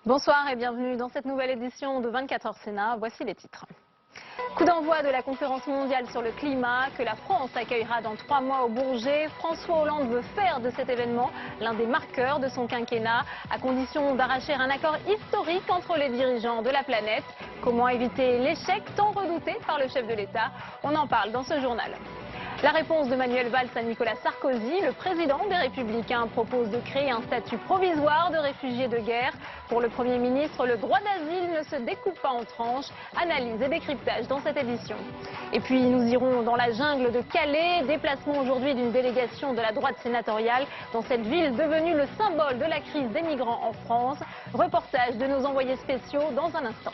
Bonsoir et bienvenue dans cette nouvelle édition de 24h Sénat. Voici les titres. Coup d'envoi de la conférence mondiale sur le climat que la France accueillera dans 3 mois au Bourget. François Hollande veut faire de cet événement l'un des marqueurs de son quinquennat, à condition d'arracher un accord historique entre les dirigeants de la planète. Comment éviter l'échec tant redouté par le chef de l'État? On en parle dans ce journal. La réponse de Manuel Valls à Nicolas Sarkozy, le président des Républicains propose de créer un statut provisoire de réfugiés de guerre. Pour le Premier ministre, le droit d'asile ne se découpe pas en tranches. Analyse et décryptage dans cette édition. Et puis nous irons dans la jungle de Calais, déplacement aujourd'hui d'une délégation de la droite sénatoriale dans cette ville devenue le symbole de la crise des migrants en France. Reportage de nos envoyés spéciaux dans un instant.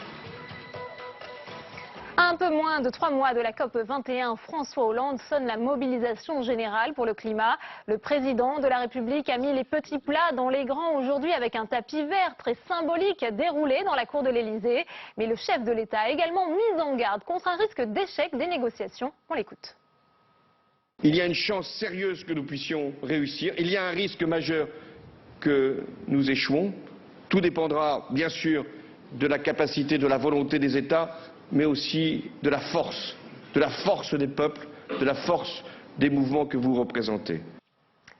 À un peu moins de 3 mois de la COP 21, François Hollande sonne la mobilisation générale pour le climat. Le président de la République a mis les petits plats dans les grands aujourd'hui avec un tapis vert très symbolique déroulé dans la cour de l'Elysée. Mais le chef de l'État a également mis en garde contre un risque d'échec des négociations. On l'écoute. Il y a une chance sérieuse que nous puissions réussir. Il y a un risque majeur que nous échouons. Tout dépendra bien sûr de la capacité, de la volonté des États, mais aussi de la force des peuples, de la force des mouvements que vous représentez.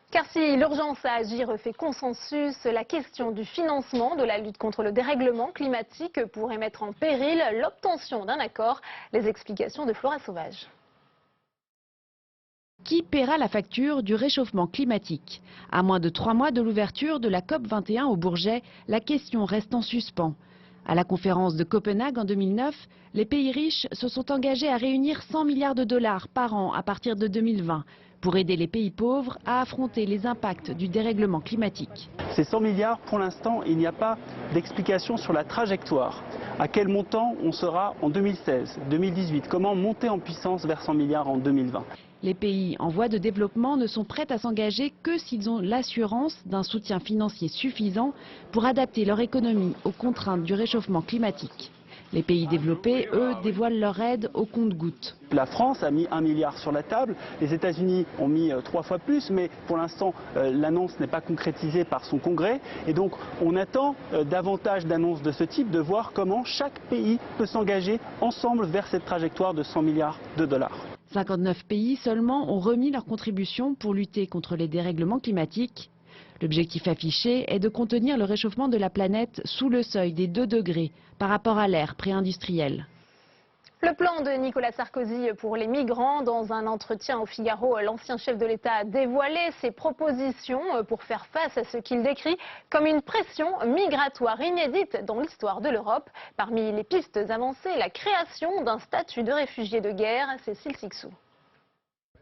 Car si l'urgence à agir fait consensus, la question du financement de la lutte contre le dérèglement climatique pourrait mettre en péril l'obtention d'un accord. Les explications de Flora Sauvage. Qui paiera la facture du réchauffement climatique? À moins de 3 mois de l'ouverture de la COP 21 au Bourget, la question reste en suspens. À la conférence de Copenhague en 2009, les pays riches se sont engagés à réunir 100 milliards de dollars par an à partir de 2020 pour aider les pays pauvres à affronter les impacts du dérèglement climatique. Ces 100 milliards, pour l'instant, il n'y a pas d'explication sur la trajectoire. À quel montant on sera en 2016, 2018? Comment monter en puissance vers 100 milliards en 2020? Les pays en voie de développement ne sont prêts à s'engager que s'ils ont l'assurance d'un soutien financier suffisant pour adapter leur économie aux contraintes du réchauffement climatique. Les pays développés, eux, dévoilent leur aide au compte-gouttes. La France a mis 1 milliard sur la table, les États-Unis ont mis 3 fois plus, mais pour l'instant l'annonce n'est pas concrétisée par son Congrès. Et donc on attend davantage d'annonces de ce type, de voir comment chaque pays peut s'engager ensemble vers cette trajectoire de 100 milliards de dollars. 59 pays seulement ont remis leur contribution pour lutter contre les dérèglements climatiques. L'objectif affiché est de contenir le réchauffement de la planète sous le seuil des 2 degrés par rapport à l'ère pré-industrielle. Le plan de Nicolas Sarkozy pour les migrants. Dans un entretien au Figaro, l'ancien chef de l'État a dévoilé ses propositions pour faire face à ce qu'il décrit comme une pression migratoire inédite dans l'histoire de l'Europe. Parmi les pistes avancées, la création d'un statut de réfugié de guerre. Cécile Sixou.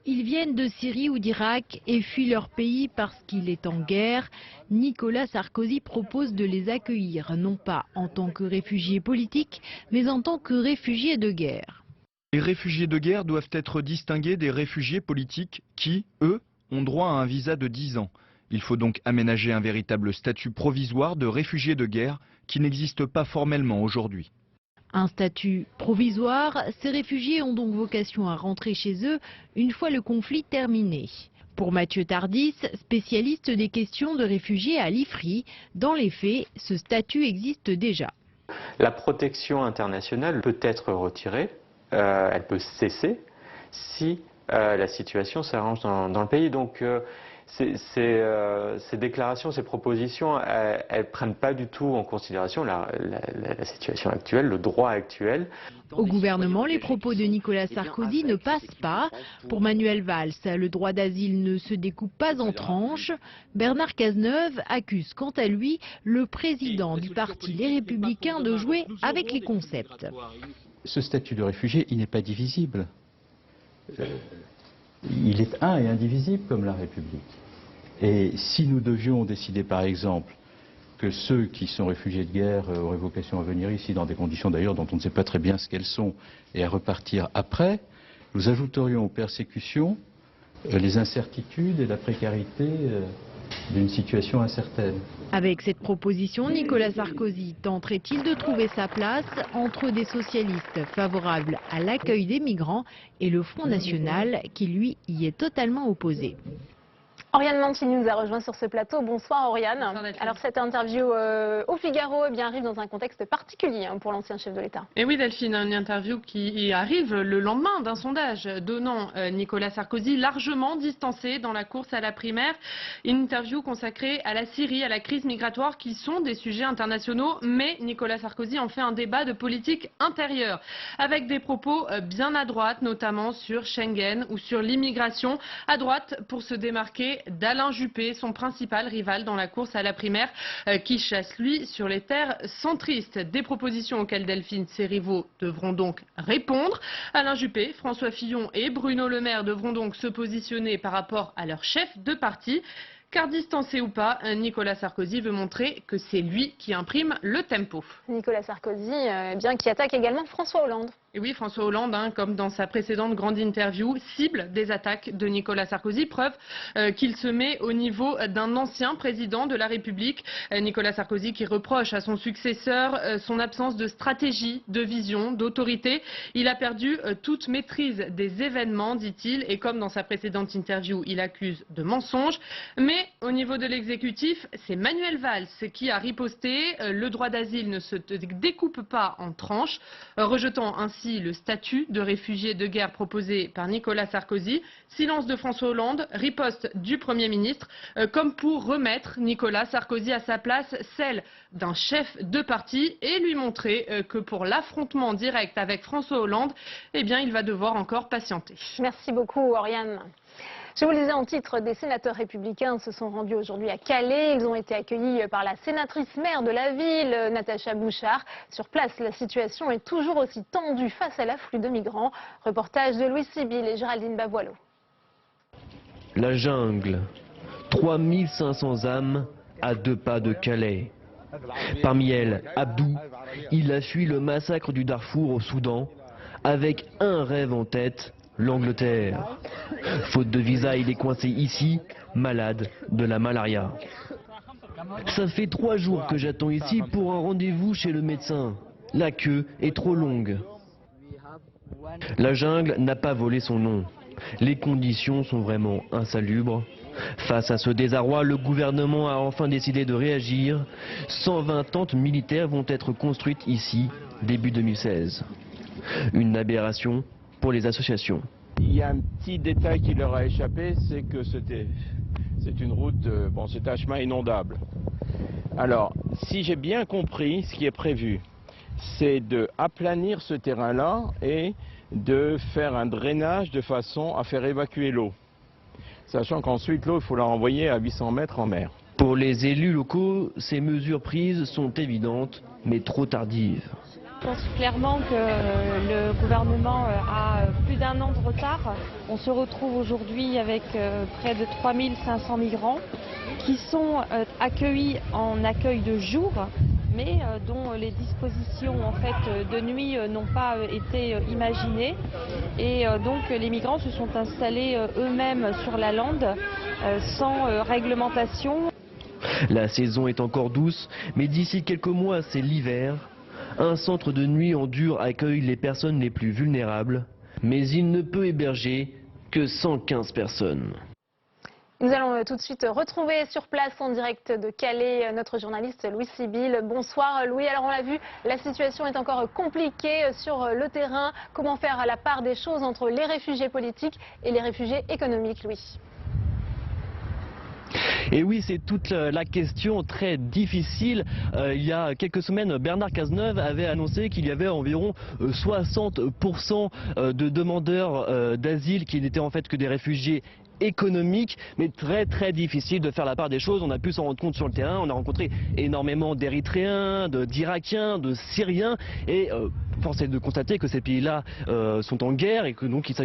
Ils viennent de Syrie ou d'Irak et fuient leur pays parce qu'il est en guerre. Nicolas Sarkozy propose de les accueillir, non pas en tant que réfugiés politiques, mais en tant que réfugiés de guerre. Les réfugiés de guerre doivent être distingués des réfugiés politiques qui, eux, ont droit à un visa de 10 ans. Il faut donc aménager un véritable statut provisoire de réfugiés de guerre qui n'existe pas formellement aujourd'hui. Un statut provisoire, ces réfugiés ont donc vocation à rentrer chez eux une fois le conflit terminé. Pour Mathieu Tardis, spécialiste des questions de réfugiés à l'IFRI, dans les faits, ce statut existe déjà. La protection internationale peut être retirée, elle peut cesser si la situation s'arrange dans le pays. Donc ces déclarations, ces propositions, elles ne prennent pas du tout en considération la situation actuelle, le droit actuel. Au gouvernement, les propos de Nicolas Sarkozy ne passent pas. Pour Manuel Valls, le droit d'asile ne se découpe pas en tranches. Bernard Cazeneuve accuse quant à lui le président du parti Les Républicains de jouer avec les concepts. Ce statut de réfugié, il n'est pas divisible. Il est un et indivisible comme la République. Et si nous devions décider par exemple que ceux qui sont réfugiés de guerre auraient vocation à venir ici dans des conditions d'ailleurs dont on ne sait pas très bien ce qu'elles sont et à repartir après, nous ajouterions aux persécutions les incertitudes et la précarité d'une situation incertaine. Avec cette proposition, Nicolas Sarkozy tenterait-il de trouver sa place entre des socialistes favorables à l'accueil des migrants et le Front National qui, lui, y est totalement opposé? Oriane Mancini nous a rejoint sur ce plateau. Bonsoir Oriane. Bonsoir, alors cette interview au Figaro arrive dans un contexte particulier pour l'ancien chef de l'État. Et oui Delphine, une interview qui arrive le lendemain d'un sondage donnant Nicolas Sarkozy largement distancé dans la course à la primaire. Une interview consacrée à la Syrie, à la crise migratoire qui sont des sujets internationaux, mais Nicolas Sarkozy en fait un débat de politique intérieure avec des propos bien à droite, notamment sur Schengen ou sur l'immigration. À droite pour se démarquer d'Alain Juppé, son principal rival dans la course à la primaire, qui chasse lui sur les terres centristes. Des propositions auxquelles Delphine, ses rivaux devront donc répondre. Alain Juppé, François Fillon et Bruno Le Maire devront donc se positionner par rapport à leur chef de parti. Car distancé ou pas, Nicolas Sarkozy veut montrer que c'est lui qui imprime le tempo. Nicolas Sarkozy, qui attaque également François Hollande. Et oui, François Hollande, comme dans sa précédente grande interview, cible des attaques de Nicolas Sarkozy, preuve qu'il se met au niveau d'un ancien président de la République. Nicolas Sarkozy qui reproche à son successeur son absence de stratégie, de vision, d'autorité. Il a perdu toute maîtrise des événements, dit-il, et comme dans sa précédente interview, il accuse de mensonges. Mais au niveau de l'exécutif, c'est Manuel Valls qui a riposté. Le droit d'asile ne se découpe pas en tranches, rejetant ainsi le statut de réfugié de guerre proposé par Nicolas Sarkozy. Silence de François Hollande, riposte du Premier ministre, comme pour remettre Nicolas Sarkozy à sa place, celle d'un chef de parti, et lui montrer que pour l'affrontement direct avec François Hollande, il va devoir encore patienter. Merci beaucoup Oriane. Je vous le disais en titre, des sénateurs républicains se sont rendus aujourd'hui à Calais. Ils ont été accueillis par la sénatrice maire de la ville, Natacha Bouchard. Sur place, la situation est toujours aussi tendue face à l'afflux de migrants. Reportage de Louis Sibyl et Géraldine Bavoileau. La jungle, 3500 âmes à 2 pas de Calais. Parmi elles, Abdou, il a fui le massacre du Darfour au Soudan avec un rêve en tête, l'Angleterre. Faute de visa, il est coincé ici, malade de la malaria. Ça fait 3 jours que j'attends ici pour un rendez-vous chez le médecin. La queue est trop longue. La jungle n'a pas volé son nom. Les conditions sont vraiment insalubres. Face à ce désarroi, le gouvernement a enfin décidé de réagir. 120 tentes militaires vont être construites ici, début 2016. Une aberration pour les associations. Il y a un petit détail qui leur a échappé, c'est que c'est une route, c'est un chemin inondable. Alors, si j'ai bien compris, ce qui est prévu, c'est de aplanir ce terrain-là et de faire un drainage de façon à faire évacuer l'eau. Sachant qu'ensuite, l'eau, il faut la renvoyer à 800 mètres en mer. Pour les élus locaux, ces mesures prises sont évidentes, mais trop tardives. Je pense clairement que le gouvernement a plus d'1 an de retard. On se retrouve aujourd'hui avec près de 3500 migrants qui sont accueillis en accueil de jour, mais dont les dispositions de nuit n'ont pas été imaginées. Et donc les migrants se sont installés eux-mêmes sur la lande sans réglementation. La saison est encore douce, mais d'ici quelques mois, c'est l'hiver. Un centre de nuit en dur accueille les personnes les plus vulnérables, mais il ne peut héberger que 115 personnes. Nous allons tout de suite retrouver sur place en direct de Calais notre journaliste Louis Sibyl. Bonsoir Louis, alors on l'a vu, la situation est encore compliquée sur le terrain. Comment faire la part des choses entre les réfugiés politiques et les réfugiés économiques, Louis ? Et oui, c'est toute la question très difficile. Il y a quelques semaines, Bernard Cazeneuve avait annoncé qu'il y avait environ 60% de demandeurs d'asile qui n'étaient en fait que des réfugiés économique, mais très difficile de faire la part des choses. On a pu s'en rendre compte sur le terrain. On a rencontré énormément d'Érythréens, d'Irakiens, de Syriens, et force est de constater que ces pays-là sont en guerre et que donc il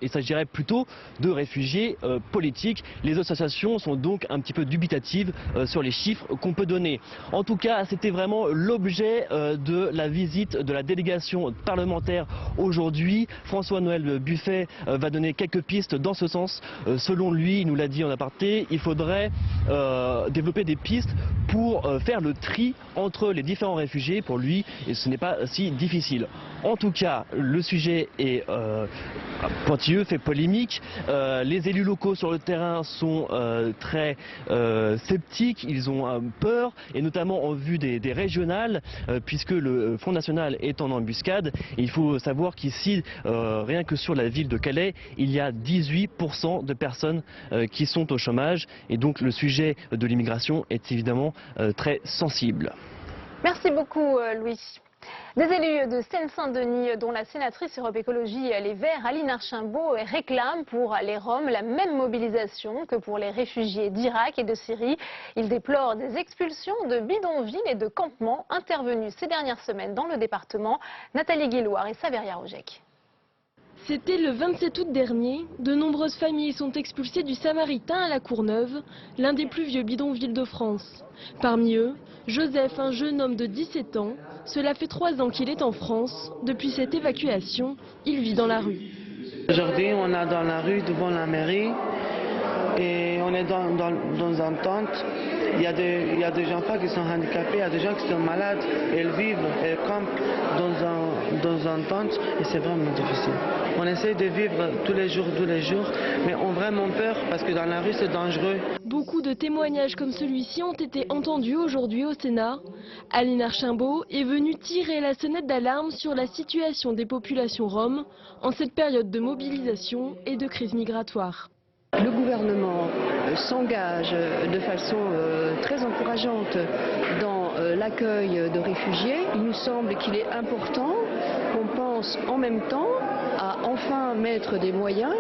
s'agirait plutôt de réfugiés politiques. Les associations sont donc un petit peu dubitatives sur les chiffres qu'on peut donner. En tout cas, c'était vraiment l'objet de la visite de la délégation parlementaire aujourd'hui. François-Noël Buffet va donner quelques pistes dans ce sens. Selon lui, il nous l'a dit en aparté, il faudrait développer des pistes pour faire le tri entre les différents réfugiés. Pour lui, et ce n'est pas si difficile. En tout cas, le sujet est pointilleux, fait polémique. Les élus locaux sur le terrain sont très sceptiques, ils ont peur, et notamment en vue des régionales, puisque le Front National est en embuscade. Et il faut savoir qu'ici, rien que sur la ville de Calais, il y a 18% de personnes qui sont au chômage. Et donc le sujet de l'immigration est évidemment très sensible. Merci beaucoup Louis. Des élus de Seine-Saint-Denis, dont la sénatrice Europe Écologie Les Verts, Aline Archimbaud, réclament pour les Roms la même mobilisation que pour les réfugiés d'Irak et de Syrie. Ils déplorent des expulsions de bidonvilles et de campements intervenus ces dernières semaines dans le département. Nathalie Guilloire et Saveria Rojek. C'était le 27 août dernier. De nombreuses familles sont expulsées du Samaritain à la Courneuve, l'un des plus vieux bidonvilles de France. Parmi eux, Joseph, un jeune homme de 17 ans. Cela fait 3 ans qu'il est en France. Depuis cette évacuation, il vit dans la rue. Aujourd'hui, on est dans la rue devant la mairie et on est dans une tente. Il y a des enfants qui sont handicapés, il y a des gens qui sont malades. Ils vivent et campent dans une tente et c'est vraiment difficile. On essaie de vivre tous les jours, mais on a vraiment peur parce que dans la rue c'est dangereux. Beaucoup de témoignages comme celui-ci ont été entendus aujourd'hui au Sénat. Aline Archimbaud est venue tirer la sonnette d'alarme sur la situation des populations roms en cette période de mobilisation et de crise migratoire. Le gouvernement s'engage de façon très encourageante dans l'accueil de réfugiés. Il nous semble qu'il est important qu'on pense en même temps à enfin mettre des moyens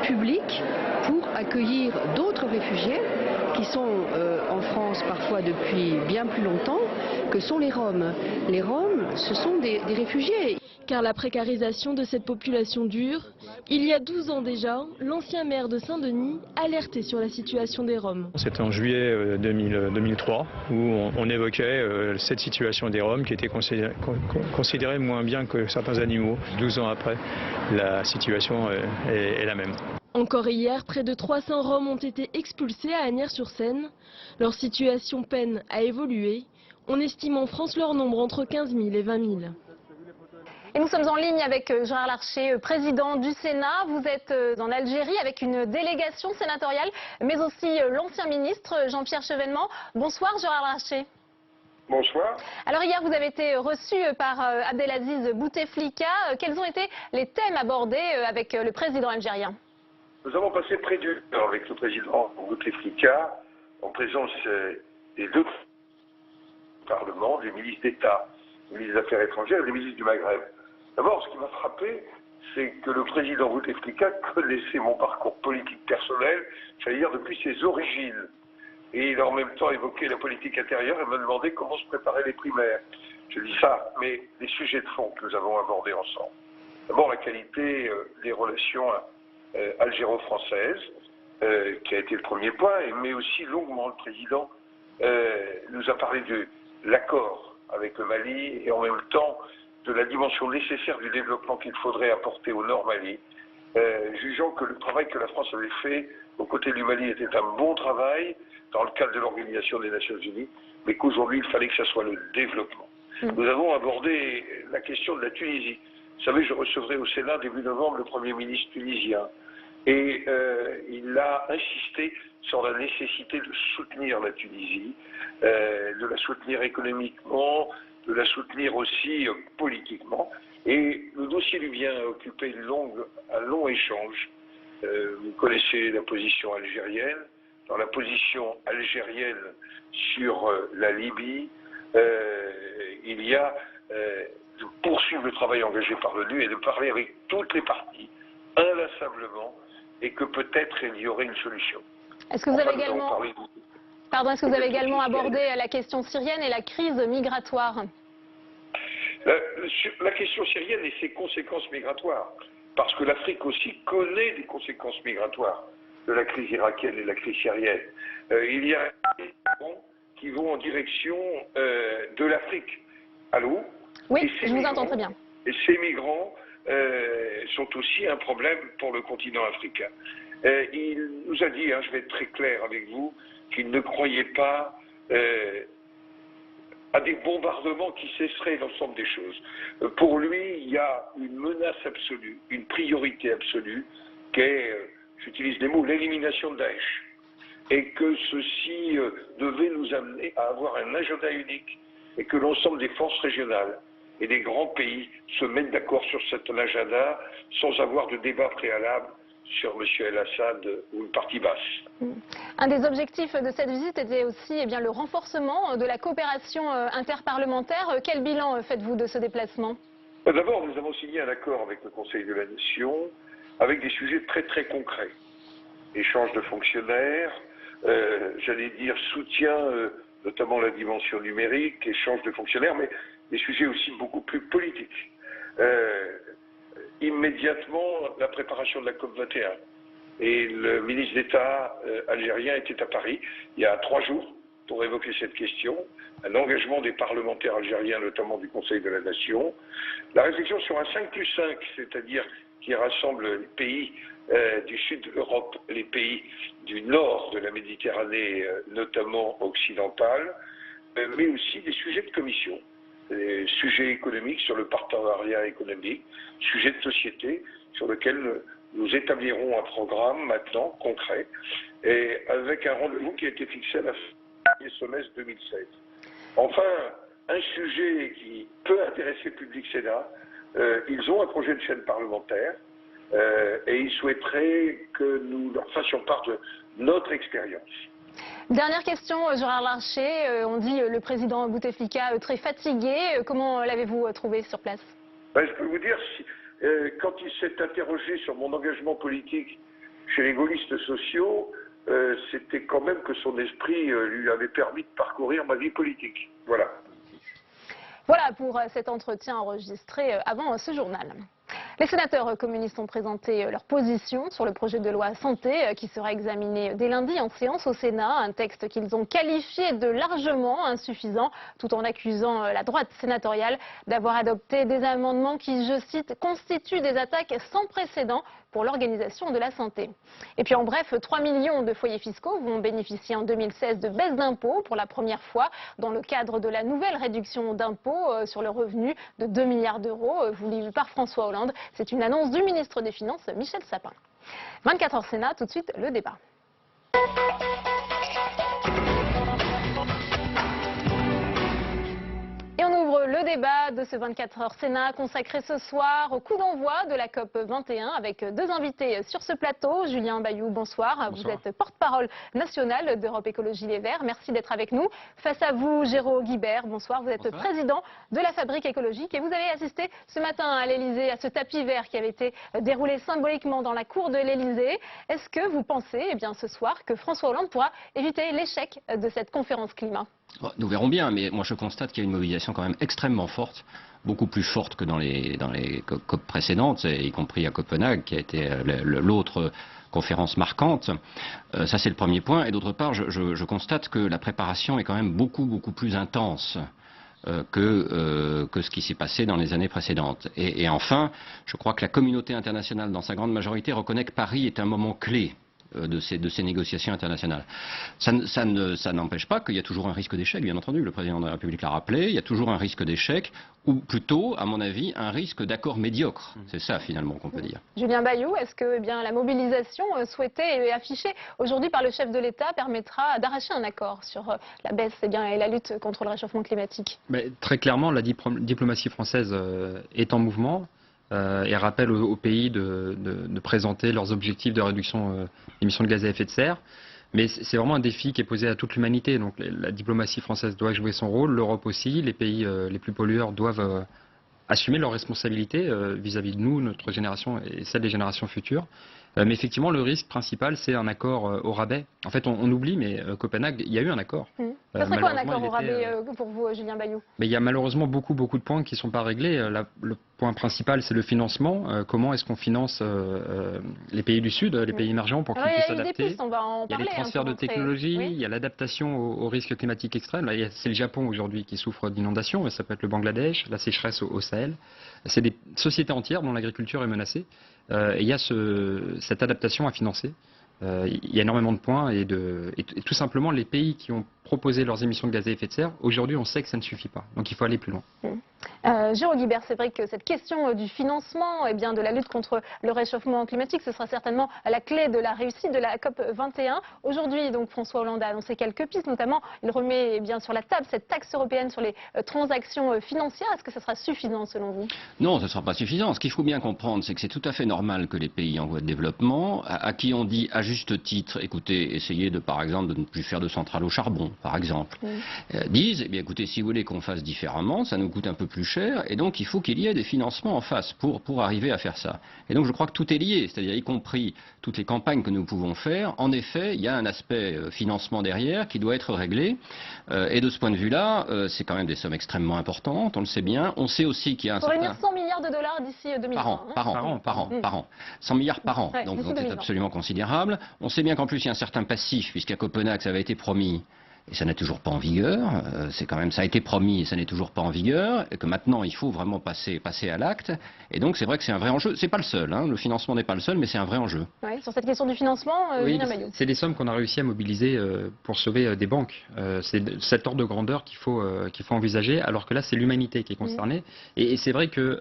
publics pour accueillir d'autres réfugiés qui sont en France parfois depuis bien plus longtemps, que sont les Roms. Les Roms, ce sont des réfugiés. Car la précarisation de cette population dure. Il y a 12 ans déjà, l'ancien maire de Saint-Denis alertait sur la situation des Roms. C'était en juillet 2003 où on évoquait cette situation des Roms qui était considérée moins bien que certains animaux. 12 ans après, la situation est la même. Encore hier, près de 300 Roms ont été expulsés à Asnières-sur-Seine. Leur situation peine à évoluer. On estime en France leur nombre entre 15 000 et 20 000. Et nous sommes en ligne avec Gérard Larcher, président du Sénat. Vous êtes en Algérie avec une délégation sénatoriale, mais aussi l'ancien ministre Jean-Pierre Chevènement. Bonsoir Gérard Larcher. Bonsoir. Alors hier, vous avez été reçu par Abdelaziz Bouteflika. Quels ont été les thèmes abordés avec le président algérien? Nous avons passé près d'une heure avec le président Bouteflika, en présence des deux parlements, des ministres d'État, des ministres des Affaires étrangères et des ministres du Maghreb. D'abord, ce qui m'a frappé, c'est que le président Bouteflika connaissait mon parcours politique personnel, j'allais dire depuis ses origines. Et il a en même temps évoqué la politique intérieure et m'a demandé comment se préparaient les primaires. Je dis ça, mais les sujets de fond que nous avons abordés ensemble. D'abord, la qualité des relations algéro-françaises, qui a été le premier point, mais aussi longuement le président nous a parlé de l'accord avec le Mali et en même temps de la dimension nécessaire du développement qu'il faudrait apporter au Nord Mali, jugeant que le travail que la France avait fait aux côtés du Mali était un bon travail dans le cadre de l'Organisation des Nations Unies, mais qu'aujourd'hui il fallait que ce soit le développement. Nous avons abordé la question de la Tunisie. Vous savez, je recevrai au Sénat début novembre le Premier ministre tunisien et il a insisté sur la nécessité de soutenir la Tunisie, de la soutenir économiquement, de la soutenir aussi politiquement. Et le dossier lui vient occuper un long échange. Vous connaissez la position algérienne. Dans la position algérienne sur la Libye, il y a de poursuivre le travail engagé par l'ONU et de parler avec toutes les parties, inlassablement, et que peut-être il y aurait une solution. Est-ce que vous avez également... Pardon, est-ce que vous avez également abordé la question syrienne et la crise migratoire? La question syrienne et ses conséquences migratoires, parce que l'Afrique aussi connaît des conséquences migratoires de la crise irakienne et de la crise syrienne. Il y a des migrants qui vont en direction de l'Afrique. Allô? Oui, je vous entends très bien. Et ces migrants sont aussi un problème pour le continent africain. Il nous a dit, je vais être très clair avec vous, qu'il ne croyait pas à des bombardements qui cesseraient l'ensemble des choses. Pour lui, il y a une menace absolue, une priorité absolue, qui est, j'utilise des mots, l'élimination de Daesh. Et que ceci devait nous amener à avoir un agenda unique et que l'ensemble des forces régionales et des grands pays se mettent d'accord sur cet agenda sans avoir de débat préalable sur M. El-Assad ou une partie basse. Un des objectifs de cette visite était aussi le renforcement de la coopération interparlementaire. Quel bilan faites-vous de ce déplacement? D'abord, nous avons signé un accord avec le Conseil de la Nation avec des sujets très très concrets. Échange de fonctionnaires, j'allais dire soutien, notamment la dimension numérique, échange de fonctionnaires, mais des sujets aussi beaucoup plus politiques. Immédiatement, la préparation de la COP21. Et le ministre d'État algérien était à Paris il y a 3 jours pour évoquer cette question, un engagement des parlementaires algériens, notamment du Conseil de la Nation, la réflexion sur un 5+5, c'est-à-dire qui rassemble les pays du sud de l'Europe, les pays du nord de la Méditerranée, notamment occidentale, mais aussi des sujets de commission, des sujets économiques sur le partenariat économique, sujets de société sur lesquels nous établirons un programme maintenant concret, et avec un rendez-vous qui a été fixé à la fin du semestre 2016. Enfin, un sujet qui peut intéresser le public Sénat, ils ont un projet de chaîne parlementaire et ils souhaiteraient que nous leur fassions part de notre expérience. Dernière question, Gérard Larcher, on dit le président Bouteflika très fatigué. Comment l'avez-vous trouvé sur place? Je peux vous dire, quand il s'est interrogé sur mon engagement politique chez les gaullistes sociaux, c'était quand même que son esprit lui avait permis de parcourir ma vie politique. Voilà. Voilà pour cet entretien enregistré avant ce journal. Les sénateurs communistes ont présenté leur position sur le projet de loi santé qui sera examiné dès lundi en séance au Sénat. Un texte qu'ils ont qualifié de largement insuffisant, tout en accusant la droite sénatoriale d'avoir adopté des amendements qui, je cite, constituent des attaques sans précédent pour l'organisation de la santé. Et puis en bref, 3 millions de foyers fiscaux vont bénéficier en 2016 de baisse d'impôts pour la première fois dans le cadre de la nouvelle réduction d'impôts sur le revenu de 2 milliards d'euros voulue par François Hollande. C'est une annonce du ministre des Finances, Michel Sapin. 24 heures Sénat, tout de suite le débat. Et on ouvre le débat de ce 24 heures Sénat consacré ce soir au coup d'envoi de la COP 21 avec 2 invités sur ce plateau. Julien Bayou, bonsoir. Bonsoir. Vous êtes porte-parole nationale d'Europe Écologie Les Verts. Merci d'être avec nous. Face à vous, Géraud Guibert, bonsoir. Vous êtes président de la Fabrique écologique et vous avez assisté ce matin à l'Elysée à ce tapis vert qui avait été déroulé symboliquement dans la cour de l'Elysée. Est-ce que vous pensez, ce soir, que François Hollande pourra éviter l'échec de cette conférence climat ? Nous verrons bien, mais moi je constate qu'il y a une mobilisation quand même extrêmement forte, beaucoup plus forte que dans les COP précédentes, y compris à Copenhague, qui a été l'autre conférence marquante. Ça c'est le premier point. Et d'autre part, je constate que la préparation est quand même beaucoup plus intense que ce qui s'est passé dans les années précédentes. Et enfin, je crois que la communauté internationale, dans sa grande majorité, reconnaît que Paris est un moment clé de ces négociations internationales. Ça n'empêche pas qu'il y a toujours un risque d'échec, bien entendu, le président de la République l'a rappelé, il y a toujours un risque d'échec, ou plutôt, à mon avis, un risque d'accord médiocre. C'est ça, finalement, qu'on peut dire. Julien Bayou, est-ce que la mobilisation souhaitée et affichée aujourd'hui par le chef de l'État permettra d'arracher un accord sur la baisse et la lutte contre le réchauffement climatique? Mais très clairement, la diplomatie française est en mouvement. Et rappelle aux pays de présenter leurs objectifs de réduction d'émissions de gaz à effet de serre. Mais c'est vraiment un défi qui est posé à toute l'humanité. Donc la diplomatie française doit jouer son rôle, l'Europe aussi, les pays les plus pollueurs doivent assumer leurs responsabilités vis-à-vis de nous, notre génération et celle des générations futures. Mais effectivement, le risque principal, c'est un accord au rabais. En fait, on oublie, mais Copenhague, il y a eu un accord. Ça serait quoi un accord au rabais pour vous, Julien Bayou? Mais il y a malheureusement beaucoup de points qui ne sont pas réglés. Le point principal, c'est le financement. Comment est-ce qu'on finance les pays du Sud, les pays émergents, pour qu'ils puissent s'adapter? Il y a les transferts de technologie, il y a l'adaptation aux risques climatiques extrêmes. C'est le Japon aujourd'hui qui souffre d'inondations, mais ça peut être le Bangladesh, la sécheresse au Sahel. C'est des sociétés entières dont l'agriculture est menacée. Et il y a cette adaptation à financer. Il y a énormément de points et tout simplement les pays qui ont proposé leurs émissions de gaz à effet de serre, aujourd'hui on sait que ça ne suffit pas. Donc il faut aller plus loin. Jérôme Guibert, c'est vrai que cette question du financement et bien de la lutte contre le réchauffement climatique, ce sera certainement la clé de la réussite de la COP 21. Aujourd'hui, donc François Hollande a annoncé quelques pistes, notamment il remet bien sur la table cette taxe européenne sur les transactions financières. Est-ce que ce sera suffisant selon vous? Non, ce ne sera pas suffisant. Ce qu'il faut bien comprendre, c'est que c'est tout à fait normal que les pays en voie de développement, à qui on dit à juste titre, écoutez, essayez de par exemple de ne plus faire de centrales au charbon, par exemple, disent, eh bien écoutez, si vous voulez qu'on fasse différemment, ça nous coûte un peu plus cher, et donc il faut qu'il y ait des financements en face pour arriver à faire ça. Et donc je crois que tout est lié, c'est-à-dire y compris toutes les campagnes que nous pouvons faire. En effet, il y a un aspect financement derrière qui doit être réglé, et de ce point de vue-là, c'est quand même des sommes extrêmement importantes, on le sait bien. On sait aussi qu'il y a un certain... Pour réunir 100 milliards de dollars d'ici 2020. Par an. 100 milliards par an, donc c'est absolument considérable. On sait bien qu'en plus il y a un certain passif, puisqu'à Copenhague ça avait été promis. Et ça n'est toujours pas en vigueur, c'est quand même, ça a été promis et ça n'est toujours pas en vigueur, et que maintenant il faut vraiment passer à l'acte. Et donc c'est vrai que c'est un vrai enjeu. C'est pas le seul, hein, le financement n'est pas le seul, mais c'est un vrai enjeu. Ouais, sur cette question du financement, oui, c'est des sommes qu'on a réussi à mobiliser pour sauver des banques. C'est cet ordre de grandeur qu'il faut envisager, alors que là c'est l'humanité qui est concernée. Et c'est vrai que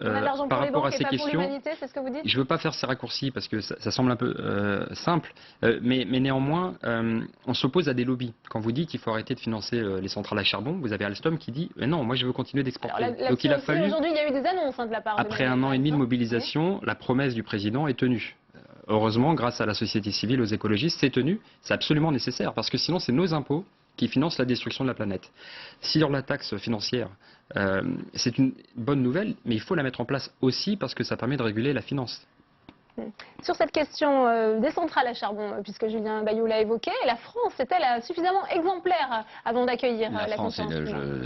par rapport à ces questions, c'est ce que vous dites ? Je veux pas faire ces raccourcis parce que ça semble un peu simple, mais néanmoins on s'oppose à des lobbies. Quand vous dites qu'il faut arrêter de financer les centrales à charbon, vous avez Alstom qui dit non, moi je veux continuer d'exporter. Donc il a fallu. Aujourd'hui, il y a eu des annonces de la part. Après un an et demi de mobilisation, la promesse du président est tenue. Heureusement, grâce à la société civile, aux écologistes, c'est tenu. C'est absolument nécessaire parce que sinon, c'est nos impôts qui financent la destruction de la planète. Sur la taxe financière, c'est une bonne nouvelle, mais il faut la mettre en place aussi parce que ça permet de réguler la finance. Sur cette question des centrales à charbon, puisque Julien Bayou l'a évoqué, la France est-elle suffisamment exemplaire avant d'accueillir la conférence ?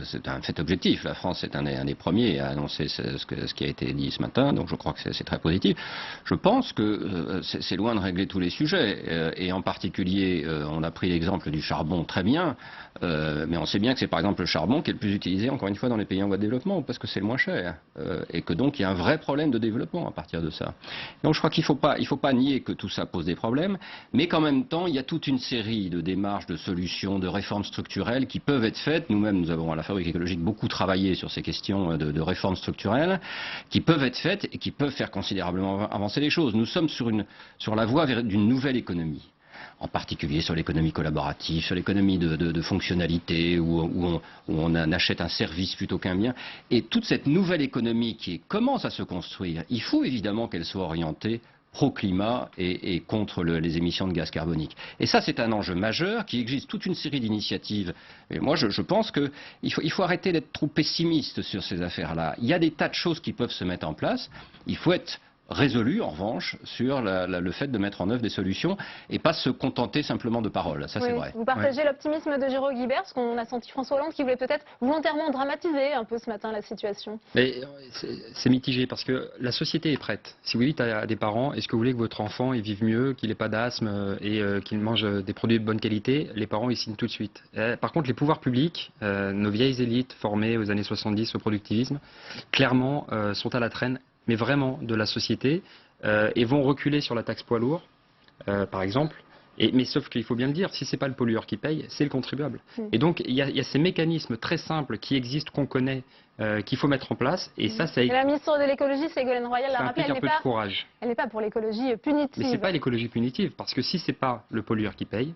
C'est un fait objectif. La France est un des premiers à annoncer ce qui a été dit ce matin, donc je crois que c'est très positif. Je pense que c'est loin de régler tous les sujets, et en particulier, on a pris l'exemple du charbon très bien, mais on sait bien que c'est par exemple le charbon qui est le plus utilisé, encore une fois, dans les pays en voie de développement, parce que c'est le moins cher, et que donc il y a un vrai problème de développement à partir de ça. Donc je crois qu'il ne faut pas nier que tout ça pose des problèmes, mais qu'en même temps, il y a toute une série de démarches, de solutions, de réformes structurelles qui peuvent être faites. Nous-mêmes, nous avons à la Fabrique écologique beaucoup travaillé sur ces questions de réformes structurelles, qui peuvent être faites et qui peuvent faire considérablement avancer les choses. Nous sommes sur la voie d'une nouvelle économie. En particulier sur l'économie collaborative, sur l'économie de fonctionnalité, où on achète un service plutôt qu'un bien. Et toute cette nouvelle économie qui commence à se construire, il faut évidemment qu'elle soit orientée pro-climat et contre les émissions de gaz carbonique. Et ça, c'est un enjeu majeur qui exige toute une série d'initiatives. Et moi, je pense qu'il faut arrêter d'être trop pessimiste sur ces affaires-là. Il y a des tas de choses qui peuvent se mettre en place. Il faut être résolu, en revanche, sur le fait de mettre en œuvre des solutions et pas se contenter simplement de paroles. Ça, c'est vrai. Vous partagez l'optimisme de Jérôme Guibert, parce qu'on a senti François Hollande qui voulait peut-être volontairement dramatiser un peu ce matin la situation. Mais c'est mitigé, parce que la société est prête. Si vous dites à des parents, est-ce que vous voulez que votre enfant il vive mieux, qu'il n'ait pas d'asthme et qu'il mange des produits de bonne qualité, les parents ils signent tout de suite. Par contre, les pouvoirs publics, nos vieilles élites formées aux années 70 au productivisme, clairement sont à la traîne, mais vraiment de la société, et vont reculer sur la taxe poids lourd, par exemple. Mais sauf qu'il faut bien le dire, si ce n'est pas le pollueur qui paye, c'est le contribuable. Et donc il y a ces mécanismes très simples qui existent, qu'on connaît, qu'il faut mettre en place. Et ça, et la ministre de l'écologie, Ségolène Royal, l'a rappelé, elle n'est pas pour l'écologie punitive. Mais ce n'est pas l'écologie punitive, parce que si ce n'est pas le pollueur qui paye,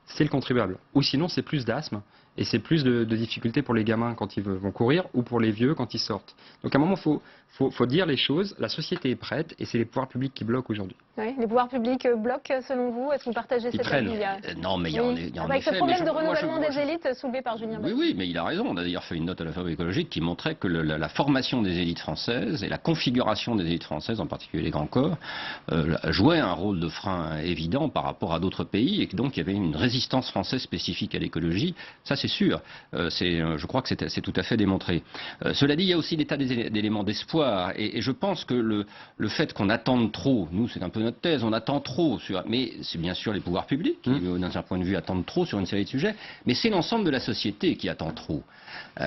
c'est le contribuable. Ou sinon, c'est plus d'asthme et c'est plus de difficultés pour les gamins quand ils vont courir ou pour les vieux quand ils sortent. Donc à un moment, il faut dire les choses. La société est prête et c'est les pouvoirs publics qui bloquent aujourd'hui. Oui, les pouvoirs publics bloquent selon vous? Est-ce que vous partagez cette avis? Non, mais il y a en effet... Avec ce problème de renouvellement des élites soulevé par Julien Bayou. Oui, mais il a raison. On a d'ailleurs fait une note à la Fabrique écologique qui montrait que la formation des élites françaises et la configuration des élites françaises, en particulier les grands corps, jouaient un rôle de frein évident par rapport à d'autres pays, et que donc il y avait une résistance française spécifique à l'écologie. Ça, c'est sûr. Je crois que c'est tout à fait démontré. Cela dit, il y a aussi des tas d'éléments d'espoir, et je pense que le fait qu'on attende trop, nous c'est un peu notre thèse, on attend trop, mais c'est bien sûr les pouvoirs publics qui, d'un certain point de vue, attendent trop sur une série de sujets, mais c'est l'ensemble de la société qui attend trop.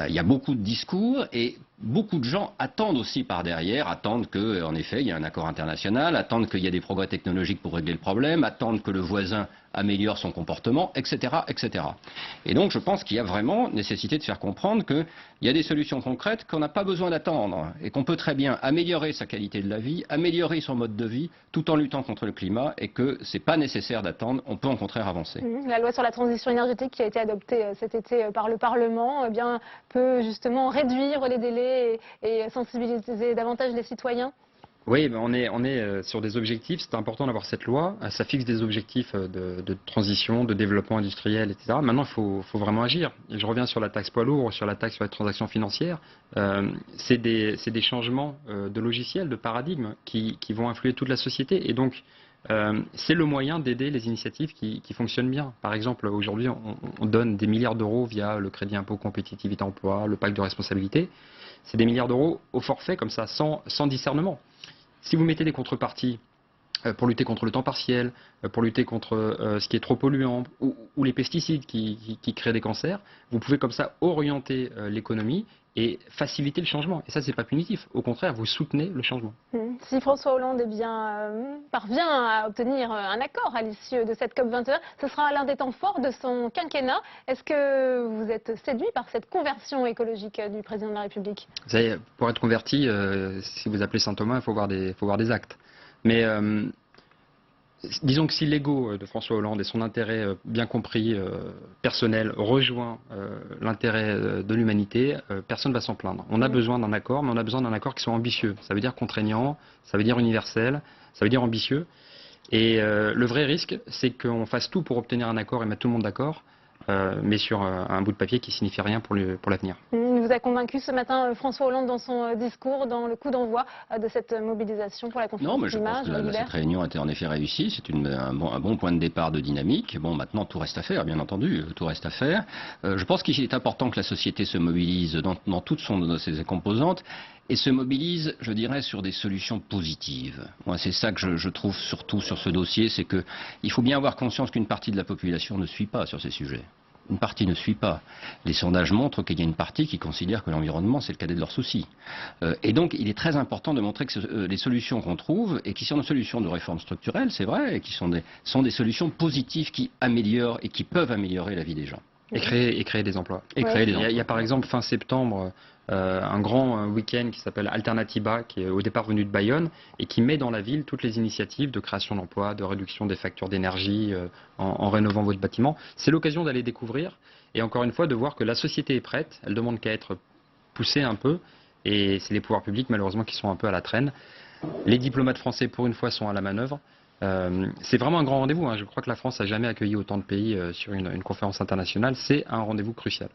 Il y a beaucoup de discours, et beaucoup de gens attendent aussi par derrière, attendent qu'en effet il y ait un accord international, attendent qu'il y ait des progrès technologiques pour régler le problème, attendent que le voisin améliore son comportement, etc., etc. Et donc je pense qu'il y a vraiment nécessité de faire comprendre qu'il y a des solutions concrètes qu'on n'a pas besoin d'attendre et qu'on peut très bien améliorer sa qualité de la vie, améliorer son mode de vie, tout en luttant contre le climat et que ce n'est pas nécessaire d'attendre, on peut au contraire avancer. La loi sur la transition énergétique qui a été adoptée cet été par le Parlement peut justement réduire les délais et sensibiliser davantage les citoyens. Oui, mais on est sur des objectifs, c'est important d'avoir cette loi, ça fixe des objectifs de transition, de développement industriel, etc. Maintenant, il faut vraiment agir. Et je reviens sur la taxe poids lourd, sur la taxe sur les transactions financières. C'est des changements de logiciels, de paradigme qui vont influer toute la société. Et donc, c'est le moyen d'aider les initiatives qui fonctionnent bien. Par exemple, aujourd'hui, on donne des milliards d'euros via le crédit impôt compétitivité emploi, le pacte de responsabilité. C'est des milliards d'euros au forfait, comme ça, sans discernement. Si vous mettez des contreparties pour lutter contre le temps partiel, pour lutter contre ce qui est trop polluant, ou les pesticides qui créent des cancers, vous pouvez comme ça orienter l'économie et faciliter le changement. Et ça, c'est pas punitif. Au contraire, vous soutenez le changement. Si François Hollande parvient à obtenir un accord à l'issue de cette COP21, ce sera l'un des temps forts de son quinquennat. Est-ce que vous êtes séduit par cette conversion écologique du président de la République? Vous savez, pour être converti, si vous appelez saint Thomas, il faut voir des actes. Mais disons que si l'ego de François Hollande et son intérêt bien compris personnel rejoint l'intérêt de l'humanité, personne ne va s'en plaindre. On a besoin d'un accord, mais on a besoin d'un accord qui soit ambitieux. Ça veut dire contraignant, ça veut dire universel, ça veut dire ambitieux. Et le vrai risque, c'est qu'on fasse tout pour obtenir un accord et mettre tout le monde d'accord, mais sur un bout de papier qui signifie rien pour l'avenir. Il vous a convaincu ce matin François Hollande dans son discours, dans le coup d'envoi de cette mobilisation pour la conférence climat? Non, mais je pense que cette réunion a été en effet réussie. C'est un bon point de départ de dynamique. Bon, maintenant tout reste à faire, bien entendu, tout reste à faire. Je pense qu'il est important que la société se mobilise dans toutes ses composantes et se mobilise, je dirais, sur des solutions positives. Moi, c'est ça que je trouve surtout sur ce dossier, c'est qu'il faut bien avoir conscience qu'une partie de la population ne suit pas sur ces sujets. Une partie ne suit pas. Les sondages montrent qu'il y a une partie qui considère que l'environnement, c'est le cadet de leurs soucis. Et donc, il est très important de montrer que les solutions qu'on trouve, et qui sont des solutions de réforme structurelle, c'est vrai, et qui sont des solutions positives qui améliorent et qui peuvent améliorer la vie des gens. Et créer des emplois. Il y a par exemple fin septembre un grand week-end qui s'appelle Alternatiba, qui est au départ venu de Bayonne et qui met dans la ville toutes les initiatives de création d'emplois, de réduction des factures d'énergie en rénovant votre bâtiment. C'est l'occasion d'aller découvrir et encore une fois de voir que la société est prête, elle demande qu'à être poussée un peu et c'est les pouvoirs publics malheureusement qui sont un peu à la traîne. Les diplomates français pour une fois sont à la manœuvre. C'est vraiment un grand rendez-vous. Je crois que la France n'a jamais accueilli autant de pays sur une conférence internationale. C'est un rendez-vous crucial.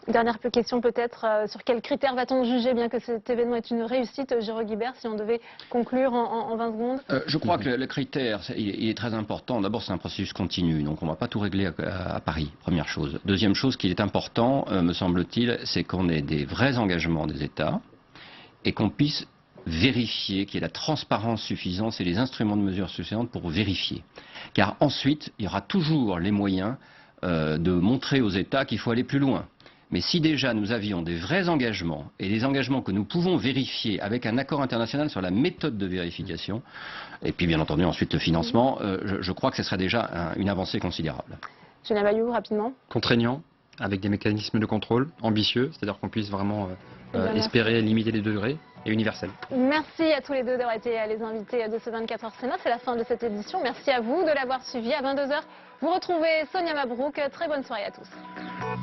Dernière question peut-être, sur quels critères va-t-on juger bien que cet événement est une réussite, Jérôme Guibert, si on devait conclure en 20 secondes? Je crois que le critère, il est très important. D'abord, c'est un processus continu, donc on ne va pas tout régler à Paris, première chose. Deuxième chose qui est important, me semble-t-il, c'est qu'on ait des vrais engagements des États et qu'on puisse vérifier, qu'il y ait la transparence suffisante et les instruments de mesure suffisants pour vérifier. Car ensuite, il y aura toujours les moyens de montrer aux États qu'il faut aller plus loin. Mais si déjà nous avions des vrais engagements, et des engagements que nous pouvons vérifier avec un accord international sur la méthode de vérification, et puis bien entendu ensuite le financement, je crois que ce serait déjà une avancée considérable. Julien Bayou, rapidement. Contraignant, avec des mécanismes de contrôle ambitieux, c'est-à-dire qu'on puisse vraiment espérer limiter les degrés, et universel. Merci à tous les deux d'avoir été les invités de ce 24h Sénat. C'est la fin de cette édition. Merci à vous de l'avoir suivi. À 22h, vous retrouvez Sonia Mabrouk. Très bonne soirée à tous.